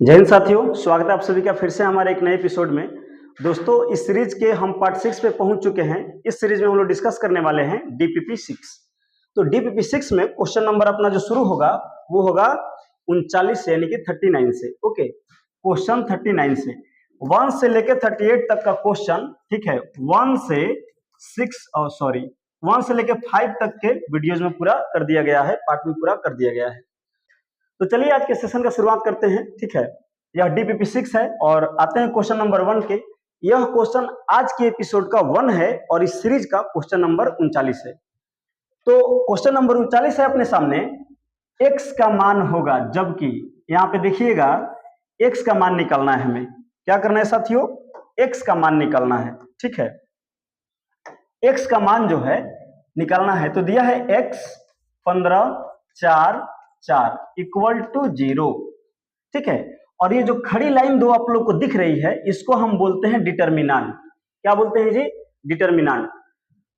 जय हिंद साथियों, स्वागत है आप सभी का फिर से हमारे एक नए एपिसोड में। दोस्तों, इस सीरीज के हम पार्ट 6 पे पहुंच चुके हैं। इस सीरीज में हम लोग डिस्कस करने वाले हैं डीपीपी 6। तो डीपीपी 6 में क्वेश्चन नंबर अपना जो शुरू होगा वो होगा 39 से, यानी कि 39 से। ओके, क्वेश्चन 39 से 1 से लेके 38 तक का क्वेश्चन, ठीक है। 1 से 1 से लेके 5 तक के वीडियोज में पूरा कर दिया गया है, पार्ट में पूरा कर दिया गया है। तो चलिए आज के सेशन का शुरुआत करते हैं, ठीक है। यह डीपीपी 6 है और आते हैं क्वेश्चन नंबर 1 के। यह क्वेश्चन आज के एपिसोड का 1 है और इस सीरीज का क्वेश्चन नंबर 39 है। तो क्वेश्चन नंबर 39 है अपने सामने। x का मान होगा जबकि, यहाँ पे देखिएगा x का मान निकालना है। हमें क्या करना है साथियों? x का मान निकालना है, ठीक है। x का मान जो है निकालना है, तो दिया है x 15 4 4 इक्वल टू 0, ठीक है। और ये जो खड़ी लाइन दो आप लोग को दिख रही है, इसको हम बोलते हैं डिटर्मिनेंट। क्या बोलते हैं जी? डिटर्मिनेंट।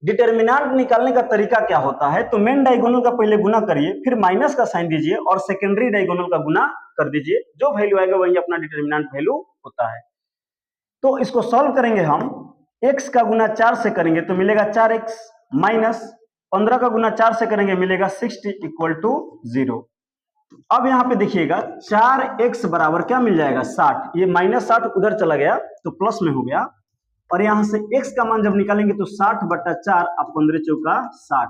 डिटर्मिनेंट निकालने का तरीका क्या होता है? तो मेन डायगोनल का पहले गुना करिए, फिर माइनस का साइन दीजिए और सेकेंडरी डायगोनल का गुना कर दीजिए। जो वैल्यू आएगा वही अपना डिटर्मिनेंट वैल्यू होता है। तो इसको सॉल्व करेंगे हम। x का गुना 4 से करेंगे तो मिलेगा 4x, माइनस 15 का गुना 4 से करेंगे मिलेगा 60 इक्वल टू 0। अब यहाँ पे देखिएगा 4x बराबर क्या मिल जाएगा? 60। ये माइनस 60 उधर चला गया तो प्लस में हो गया। और यहां से x का मान जब निकालेंगे तो 60/4 अब 15 चौका 60,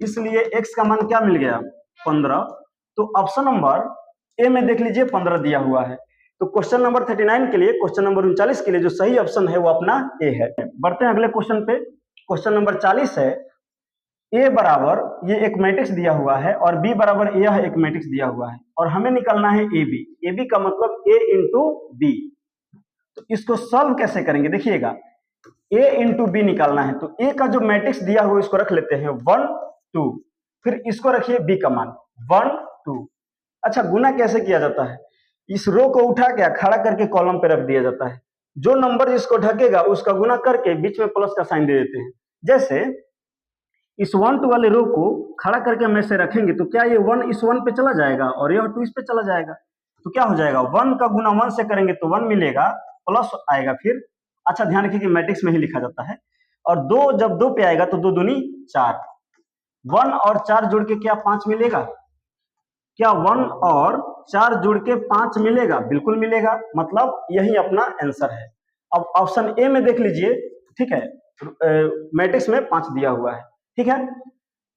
इसलिए x का मान क्या मिल गया? 15। तो ऑप्शन नंबर ए में देख लीजिए 15 दिया हुआ है। तो क्वेश्चन नंबर 39 के लिए, क्वेश्चन नंबर 39 के लिए जो सही ऑप्शन है वो अपना ए है। बढ़ते हैं अगले क्वेश्चन पे। क्वेश्चन नंबर 40 है। a बराबर ये एक मैट्रिक्स दिया हुआ है और b बराबर यह एक मैट्रिक्स दिया हुआ है और हमें निकालना है ab। ab का मतलब a इंटू बी। तो इसको सॉल्व कैसे करेंगे? देखिएगा a इंटू बी निकालना है। तो a का जो मैट्रिक्स दिया हुआ इसको रख लेते हैं 1 2, फिर इसको रखिए b का मान 1 2। अच्छा, गुना कैसे किया जाता है? इस रो को उठा के खड़ा करके कॉलम पे रख दिया जाता है। जो नंबर जिसको ढकेगा उसका गुना करके बीच में प्लस का साइन दे देते हैं। जैसे इस 1 2 वाले रो को खड़ा करके हम ऐसे रखेंगे तो क्या ये 1 इस 1 पे चला जाएगा और यह 2 इस पे चला जाएगा। तो क्या हो जाएगा? 1 का गुना 1 से करेंगे तो 1 मिलेगा, प्लस आएगा फिर। अच्छा, ध्यान रखिए कि मैट्रिक्स में ही लिखा जाता है। और 2 जब 2 पे आएगा तो 2 दूनी 4। 1 और 4 जोड़ के क्या 5 मिलेगा? क्या 1 और 4 जोड़ के 5 मिलेगा? बिल्कुल मिलेगा, मतलब यही अपना आंसर है। अब ऑप्शन ए में देख लीजिए, ठीक है। मैट्रिक्स में 5 दिया हुआ है, ठीक है।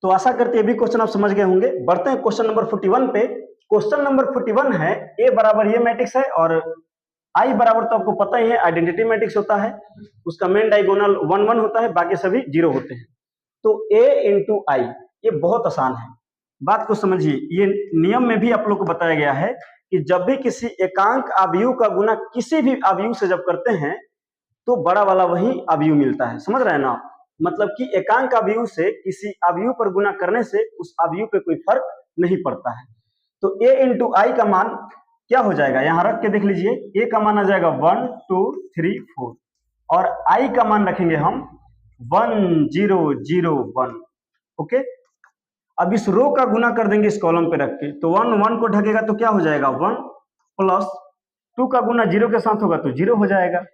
तो आशा करते हैं ये भी क्वेश्चन आप समझ गए होंगे। बढ़ते हैं क्वेश्चन नंबर 41 पे। क्वेश्चन नंबर 41 है a बराबर ये मैट्रिक्स है और i बराबर तो आपको पता ही है आइडेंटिटी मैट्रिक्स होता है। उसका मेन डायगोनल 1 1 होता है, बाकी सभी 0 होते हैं। तो a इंटू आई, ये बहुत आसान है। बात को समझिए, ये नियम में भी आप लोग को बताया गया है कि जब भी किसी एकांक अवयव का गुना किसी भी अवयव से जब करते हैं तो बड़ा वाला वही अवयव मिलता है। समझ रहे हैं ना? मतलब कि एकांक अवयव से किसी अवयव पर गुना करने से उस अवयव पे कोई फर्क नहीं पड़ता है। तो a इंटू आई का मान क्या हो जाएगा? यहां रख के देख लीजिए। a का मान आ जाएगा 1 2 3 4 और i का मान रखेंगे हम 1 0 0 1। ओके, अब इस रो का गुना कर देंगे इस कॉलम पे रख के, तो 1 1 को ढकेगा तो क्या हो जाएगा? 1 प्लस 2 का गुना 0 के साथ होगा तो 0 हो जाएगा।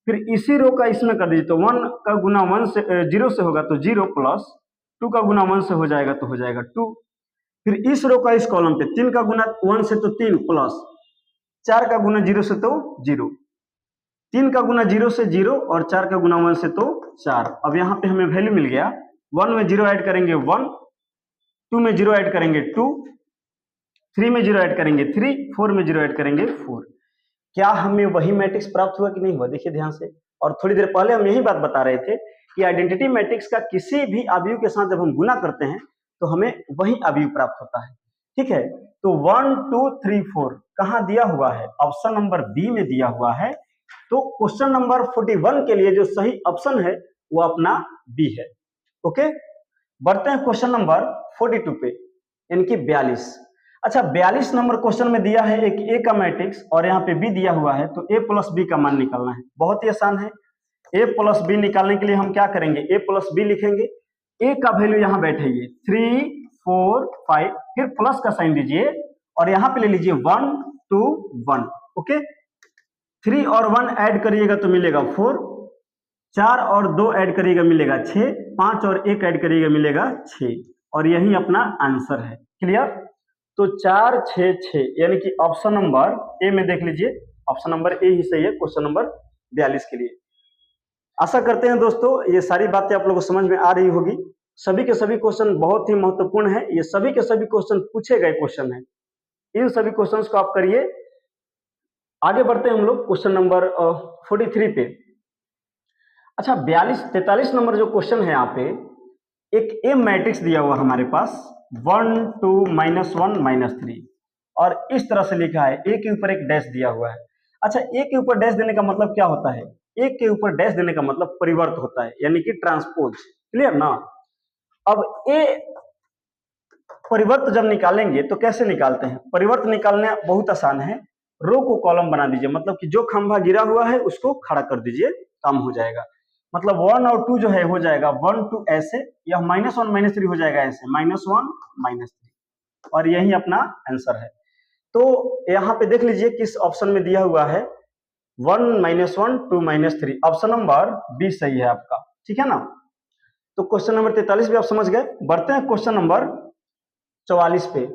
फिर इसी रो का इसमें कर दीजिए, तो 1 का गुना 1 से 0 से होगा तो 0 प्लस 2 का गुना 1 से हो जाएगा तो हो जाएगा 2। फिर इस रो का इस कॉलम पे 3 का गुना 1 से तो 3 प्लस 4 का गुना 0 से तो 0, 3 का गुना 0 से 0 और 4 का गुना 1 से तो 4। अब यहाँ पे हमें वैल्यू मिल गया। 1 में 0 ऐड करेंगे 1, 2 में 0 ऐड करेंगे 2, 3 में 0 ऐड करेंगे 3, 4 में 0 ऐड करेंगे 4। क्या हमें वही मैट्रिक्स प्राप्त हुआ कि नहीं हुआ? देखिए ध्यान से। और थोड़ी देर पहले हम यही बात बता रहे थे कि आइडेंटिटी मैट्रिक्स का किसी भी अवयव के साथ जब हम गुना करते हैं तो हमें वही अवयव प्राप्त होता है, ठीक है। तो 1 2 3 4 कहाँ दिया हुआ है? ऑप्शन नंबर बी में दिया हुआ है। तो क्वेश्चन नंबर 41 के लिए जो सही ऑप्शन है वो अपना बी है। ओके, बढ़ते हैं क्वेश्चन नंबर 42 पे, यानी कि 42। अच्छा, 42 नंबर क्वेश्चन में दिया है एक ए का मैट्रिक्स और यहाँ पे बी दिया हुआ है। तो ए प्लस बी का मान निकालना है। बहुत ही आसान है। ए प्लस बी निकालने के लिए हम क्या करेंगे? ए प्लस बी लिखेंगे। ए का वैल्यू यहाँ बैठेगी 3 4 5, फिर प्लस का साइन दीजिए और यहाँ पे ले लीजिए 1 2 1। ओके। 3 और 1 ऐड करिएगा तो मिलेगा 4, 4 और 2 ऐड करिएगा मिलेगा 6, 5 और 1 ऐड करिएगा मिलेगा 6, और यही अपना आंसर है। क्लियर? तो 4 6 6 यानी कि ऑप्शन नंबर ए में देख लीजिए, ऑप्शन नंबर ए ही सही है क्वेश्चन नंबर 42 के लिए। आशा करते हैं दोस्तों ये सारी बातें आप लोगों को समझ में आ रही होगी। सभी के सभी क्वेश्चन बहुत ही महत्वपूर्ण है, ये सभी के सभी क्वेश्चन पूछे गए क्वेश्चन है। इन सभी क्वेश्चंस को आप करिए। आगे बढ़ते हैं हम लोग क्वेश्चन नंबर 43 पे। अच्छा 43 नंबर जो क्वेश्चन है यहाँ पे, एक ए मैट्रिक्स दिया हुआ हमारे पास 1 2 -1 -3, और इस तरह से लिखा है, ए के ऊपर एक डैश दिया हुआ है। अच्छा ए के ऊपर डैश देने का मतलब क्या होता है? ए के ऊपर डैश देने का मतलब परिवर्त होता है, यानी कि ट्रांसपोज। क्लियर ना? अब ए परिवर्त जब निकालेंगे तो कैसे निकालते हैं? परिवर्त निकालना बहुत आसान है। रो को कॉलम बना दीजिए, मतलब कि जो खंभा गिरा हुआ है उसको खड़ा कर दीजिए, काम हो जाएगा। मतलब 1 और 2 जो है हो जाएगा 1 2 ऐसे, यह -1 -3 हो जाएगा ऐसे, -1 -3, और यही अपना आंसर है। तो यहाँ पे देख लीजिए किस ऑप्शन में दिया हुआ है, 1 -1 2 -3, ऑप्शन नंबर बी सही है आपका। ठीक है ना? तो क्वेश्चन नंबर 43 भी आप समझ गए। बढ़ते हैं क्वेश्चन नंबर 44 पे।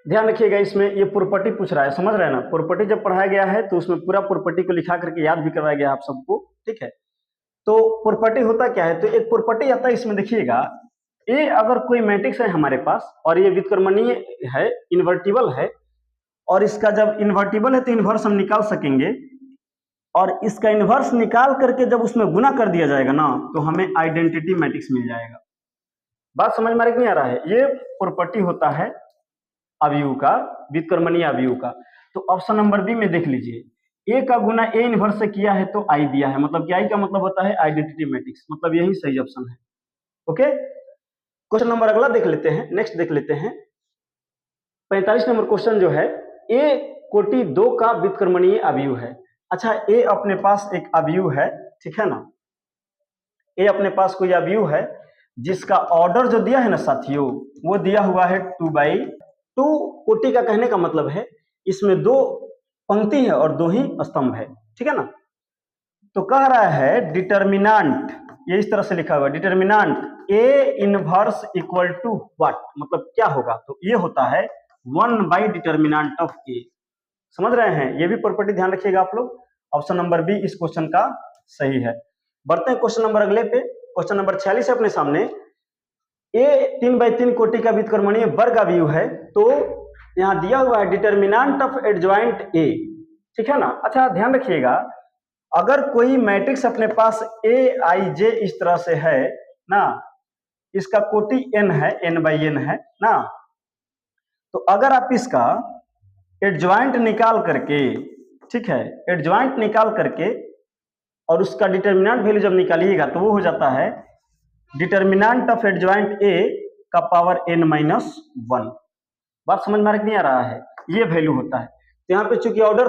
ध्यान रखिएगा, इसमें ये प्रॉपर्टी पूछ रहा है, समझ रहे हैं ना? प्रॉपर्टी जब पढ़ाया गया है तो उसमें पूरा प्रॉपर्टी को लिखा करके याद भी करवाया गया आप सबको। ठीक है, तो प्रॉपर्टी होता क्या है? तो एक प्रॉपर्टी आता है इसमें, देखिएगा ए अगर कोई मैट्रिक्स है हमारे पास और ये व्युत्क्रमणीय है, इन्वर्टिबल है, और इसका जब इन्वर्टिबल है तो इन्वर्स हम निकाल सकेंगे, और इसका इन्वर्स निकाल करके जब उसमें गुना कर दिया जाएगा ना तो हमें आइडेंटिटी मैट्रिक्स मिल जाएगा। बात समझ में आ रही नहीं आ रहा है? ये प्रॉपर्टी होता है अवयव का, व्युत्क्रमणीय अवयव का। तो ऑप्शन नंबर बी में देख लीजिए, ए का गुना ए इनवर्स से किया है तो आई दिया है, मतलब कि आई का मतलब होता है आइडेंटिटी मैट्रिक्स, मतलब यही सही ऑप्शन है। ओके, क्वेश्चन नंबर अगला देख लेते हैं, नेक्स्ट देख लेते हैं। 45 नंबर क्वेश्चन जो है, ए कोटि 2 का व्युत्क्रमणीय अवयव है। अच्छा ए अपने पास एक अवयव है, ठीक है ना? ए अपने पास कोई अवयव है जिसका ऑर्डर जो दिया है ना साथियों, वो दिया हुआ है 2/2। कोटि का कहने का मतलब है इसमें 2 पंक्ति है और 2 ही स्तंभ है, ठीक है ना? तो कह रहा है डिटर्मिनेंट, ये इस तरह से लिखा हुआ है, determinant A inverse equal to what, मतलब क्या होगा? तो ये होता है 1/डिटर्मिनेंट ऑफ ए। समझ रहे हैं? ये भी प्रॉपर्टी ध्यान रखिएगा आप लोग। ऑप्शन नंबर बी इस क्वेश्चन का सही है। बढ़ते हैं क्वेश्चन नंबर अगले पे। क्वेश्चन नंबर 46 है अपने सामने। ए 3/3 कोटि का व्युत्क्रमणीय वर्ग अवयव है, तो यहाँ दिया हुआ है डिटर्मिनेंट ऑफ एडजॉइंट ए, ठीक है ना? अच्छा ध्यान रखिएगा, अगर कोई मैट्रिक्स अपने पास ए आई जे इस तरह से है ना, इसका कोटि n है, n/n है ना, तो अगर आप इसका एडजॉइंट निकाल करके, ठीक है, एडजॉइंट निकाल करके और उसका डिटर्मिनेंट वैल्यू जब निकालिएगा तो वो हो जाता है डिटर्मिनेंट ऑफ एडजॉइंट ए का पावर n-1। बात समझ में नहीं आ रहा है? ये वैल्यू होता है। तो यहाँ पे चूंकि ऑर्डर